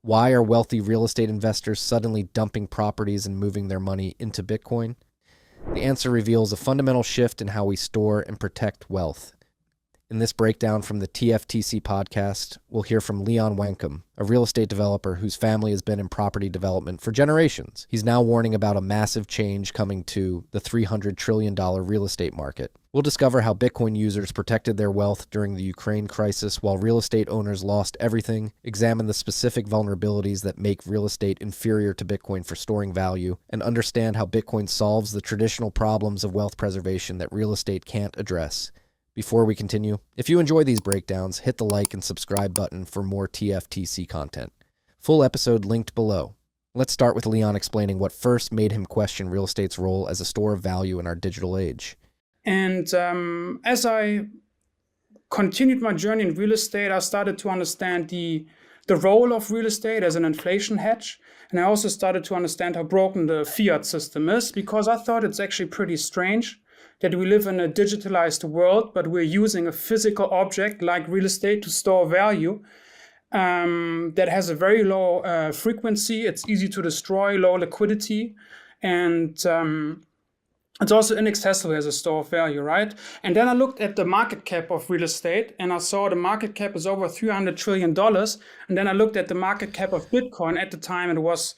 Why are wealthy real estate investors suddenly dumping properties and moving their money into Bitcoin? The answer reveals a fundamental shift in how we store and protect wealth. In this breakdown from the TFTC podcast, we'll hear from Leon Wankum, a real estate developer whose family has been in property development for generations. He's now warning about a massive change coming to the $300 trillion real estate market. We'll discover how Bitcoin users protected their wealth during the Ukraine crisis while real estate owners lost everything, examine the specific vulnerabilities that make real estate inferior to Bitcoin for storing value, and understand how Bitcoin solves the traditional problems of wealth preservation that real estate can't address. Before we continue, if you enjoy these breakdowns, hit the like and subscribe button for more TFTC content. Full episode linked below. Let's start with Leon explaining what first made him question real estate's role as a store of value in our digital age. And as I continued my journey in real estate, I started to understand the role of real estate as an inflation hedge. And I also started to understand how broken the fiat system is, because I thought it's actually pretty strange that we live in a digitalized world, but we're using a physical object like real estate to store value that has a very low frequency. It's easy to destroy, low liquidity, and it's also inaccessible as a store of value, right? And then I looked at the market cap of real estate, and I saw the market cap is over $300 trillion. And then I looked at the market cap of Bitcoin. At the time, it was,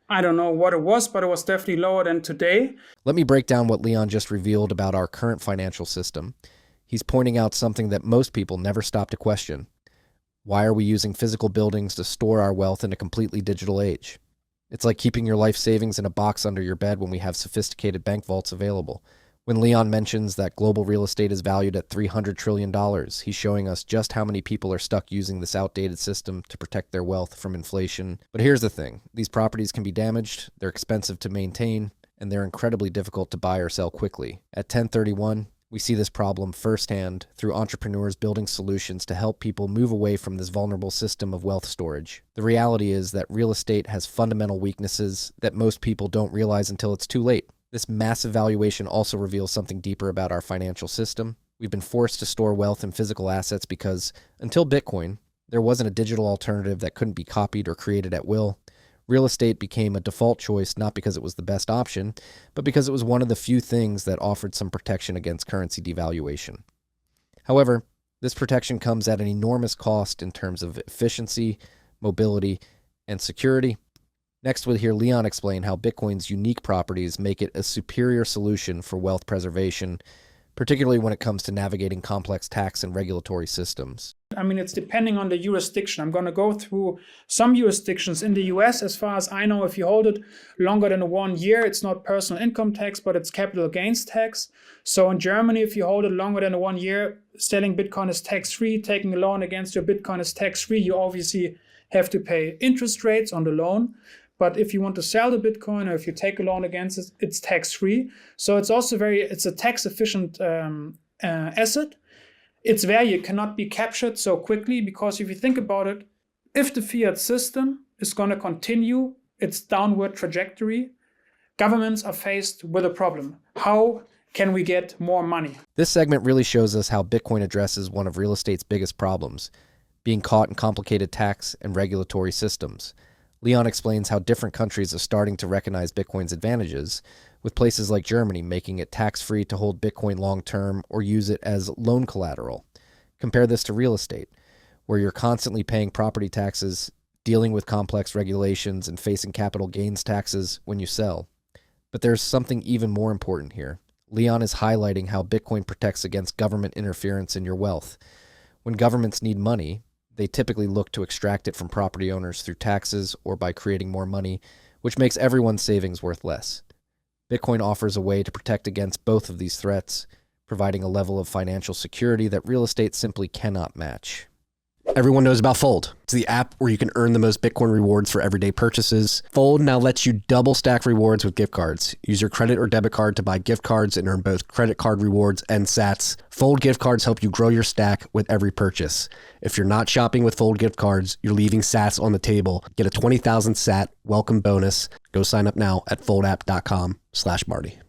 I don't know what it was, but it was definitely lower than today. Let me break down what Leon just revealed about our current financial system. He's pointing out something that most people never stop to question. Why are we using physical buildings to store our wealth in a completely digital age? It's like keeping your life savings in a box under your bed when we have sophisticated bank vaults available. When Leon mentions that global real estate is valued at $300 trillion, he's showing us just how many people are stuck using this outdated system to protect their wealth from inflation. But here's the thing. These properties can be damaged, they're expensive to maintain, and they're incredibly difficult to buy or sell quickly. At 1031, we see this problem firsthand through entrepreneurs building solutions to help people move away from this vulnerable system of wealth storage. The reality is that real estate has fundamental weaknesses that most people don't realize until it's too late. This massive valuation also reveals something deeper about our financial system. We've been forced to store wealth in physical assets because, until Bitcoin, there wasn't a digital alternative that couldn't be copied or created at will. Real estate became a default choice not because it was the best option, but because it was one of the few things that offered some protection against currency devaluation. However, this protection comes at an enormous cost in terms of efficiency, mobility, and security. Next, we'll hear Leon explain how Bitcoin's unique properties make it a superior solution for wealth preservation, particularly when it comes to navigating complex tax and regulatory systems. I mean, it's depending on the jurisdiction. I'm going to go through some jurisdictions in the US. As far as I know, if you hold it longer than 1 year, it's not personal income tax, but it's capital gains tax. So in Germany, if you hold it longer than 1 year, selling Bitcoin is tax-free, taking a loan against your Bitcoin is tax-free. You obviously have to pay interest rates on the loan. But if you want to sell the Bitcoin or if you take a loan against it, it's tax-free. So it's also it's a tax-efficient asset. Its value cannot be captured so quickly because if you think about it, if the fiat system is going to continue its downward trajectory, governments are faced with a problem. How can we get more money? This segment really shows us how Bitcoin addresses one of real estate's biggest problems, being caught in complicated tax and regulatory systems. Leon explains how different countries are starting to recognize Bitcoin's advantages, with places like Germany making it tax-free to hold Bitcoin long-term or use it as loan collateral. Compare this to real estate, where you're constantly paying property taxes, dealing with complex regulations, and facing capital gains taxes when you sell. But there's something even more important here. Leon is highlighting how Bitcoin protects against government interference in your wealth. When governments need money, they typically look to extract it from property owners through taxes or by creating more money, which makes everyone's savings worth less. Bitcoin offers a way to protect against both of these threats, providing a level of financial security that real estate simply cannot match. Everyone knows about Fold. It's the app where you can earn the most Bitcoin rewards for everyday purchases. Fold now lets you double stack rewards with gift cards. Use your credit or debit card to buy gift cards and earn both credit card rewards and sats. Fold gift cards help you grow your stack with every purchase. If you're not shopping with Fold gift cards, you're leaving sats on the table. Get a 20,000 sat welcome bonus. Go sign up now at foldapp.com/Marty.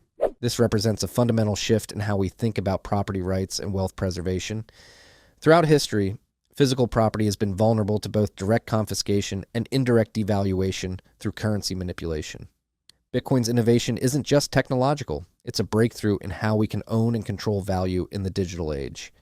This represents a fundamental shift in how we think about property rights and wealth preservation. Throughout history, Physical property has been vulnerable to both direct confiscation and indirect devaluation through currency manipulation. Bitcoin's innovation isn't just technological, it's a breakthrough in how we can own and control value in the digital age.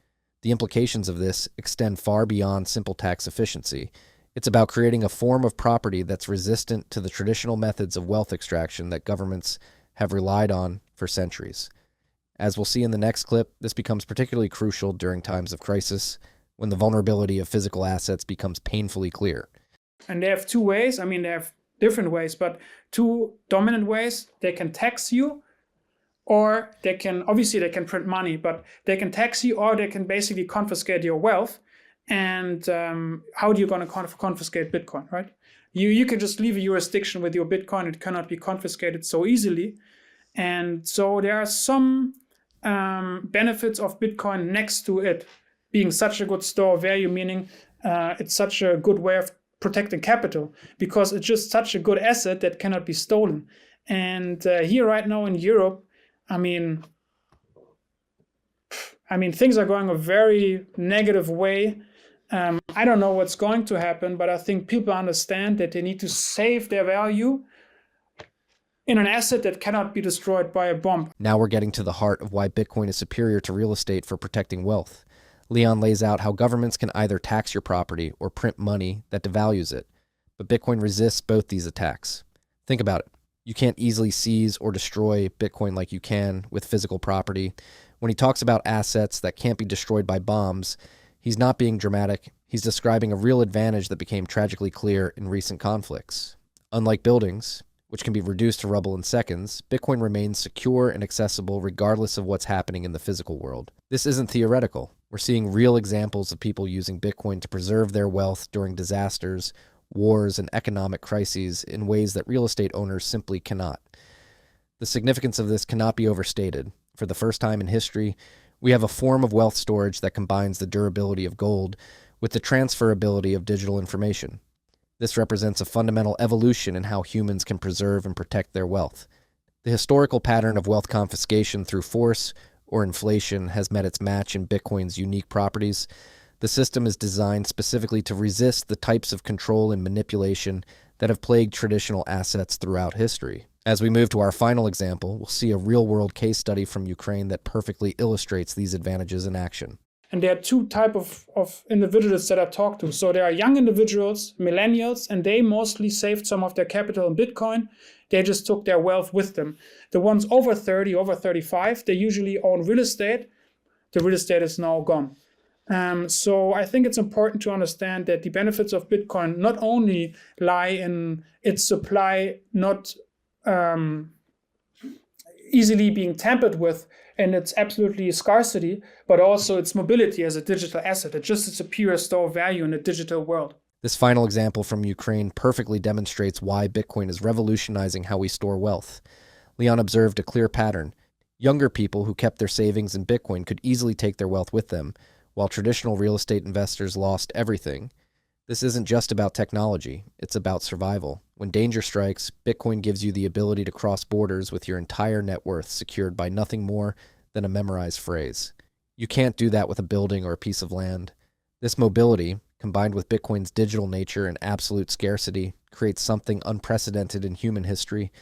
The implications of this extend far beyond simple tax efficiency. It's about creating a form of property that's resistant to the traditional methods of wealth extraction that governments have relied on for centuries. As we'll see in the next clip, this becomes particularly crucial during times of crisis, when the vulnerability of physical assets becomes painfully clear. And they have two ways. They have different ways, but two dominant ways. They can tax you, or they can print money, but they can tax you, or they can basically confiscate your wealth. And how are you going to confiscate Bitcoin, right? You can just leave a jurisdiction with your Bitcoin. It cannot be confiscated so easily. And so there are some benefits of Bitcoin next to it being such a good store of value, meaning it's such a good way of protecting capital, because it's just such a good asset that cannot be stolen. And here right now in Europe, things are going a very negative way. I don't know what's going to happen, but I think people understand that they need to save their value in an asset that cannot be destroyed by a bomb. Now we're getting to the heart of why Bitcoin is superior to real estate for protecting wealth. Leon lays out how governments can either tax your property or print money that devalues it, but Bitcoin resists both these attacks. Think about it. You can't easily seize or destroy Bitcoin like you can with physical property. When he talks about assets that can't be destroyed by bombs, he's not being dramatic. He's describing a real advantage that became tragically clear in recent conflicts. Unlike buildings, which can be reduced to rubble in seconds, Bitcoin remains secure and accessible regardless of what's happening in the physical world. This isn't theoretical. We're seeing real examples of people using Bitcoin to preserve their wealth during disasters, wars, and economic crises in ways that real estate owners simply cannot. The significance of this cannot be overstated. For the first time in history, we have a form of wealth storage that combines the durability of gold with the transferability of digital information. This represents a fundamental evolution in how humans can preserve and protect their wealth. The historical pattern of wealth confiscation through force or inflation has met its match in Bitcoin's unique properties. The system is designed specifically to resist the types of control and manipulation that have plagued traditional assets throughout history. As we move to our final example, we'll see a real-world case study from Ukraine that perfectly illustrates these advantages in action. And there are two types of individuals that I talk to. So there are young individuals, millennials, and they mostly saved some of their capital in Bitcoin. They just took their wealth with them. The ones over 30, over 35, they usually own real estate. The real estate is now gone. So I think it's important to understand that the benefits of Bitcoin not only lie in its supply not easily being tampered with and its absolutely scarcity, but also its mobility as a digital asset. It's just a superior store of value in a digital world. This final example from Ukraine perfectly demonstrates why Bitcoin is revolutionizing how we store wealth. Leon observed a clear pattern. Younger people who kept their savings in Bitcoin could easily take their wealth with them, while traditional real estate investors lost everything. This isn't just about technology, it's about survival. When danger strikes, Bitcoin gives you the ability to cross borders with your entire net worth secured by nothing more than a memorized phrase. You can't do that with a building or a piece of land. This mobility, combined with Bitcoin's digital nature and absolute scarcity, creates something unprecedented in human history,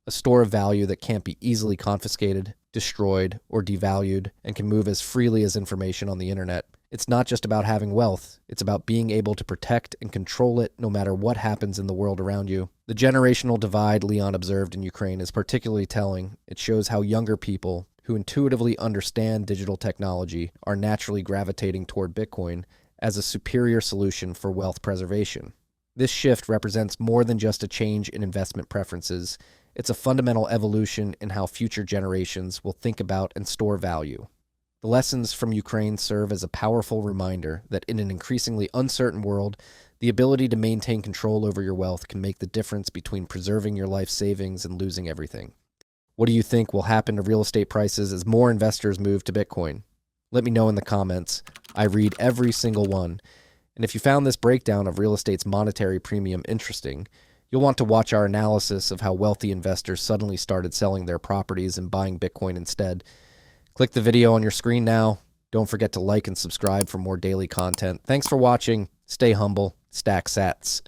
a store of value that can't be easily confiscated, destroyed, or devalued, and can move as freely as information on the internet. It's not just about having wealth, it's about being able to protect and control it no matter what happens in the world around you. The generational divide Leon observed in Ukraine is particularly telling. It shows how younger people who intuitively understand digital technology are naturally gravitating toward Bitcoin as a superior solution for wealth preservation. This shift represents more than just a change in investment preferences. It's a fundamental evolution in how future generations will think about and store value. The lessons from Ukraine serve as a powerful reminder that in an increasingly uncertain world, the ability to maintain control over your wealth can make the difference between preserving your life savings and losing everything. What do you think will happen to real estate prices as more investors move to Bitcoin? Let me know in the comments. I read every single one. And if you found this breakdown of real estate's monetary premium interesting, you'll want to watch our analysis of how wealthy investors suddenly started selling their properties and buying Bitcoin instead. Click the video on your screen now Don't forget to like and subscribe for more daily content. Thanks for watching. Stay humble. Stack sats.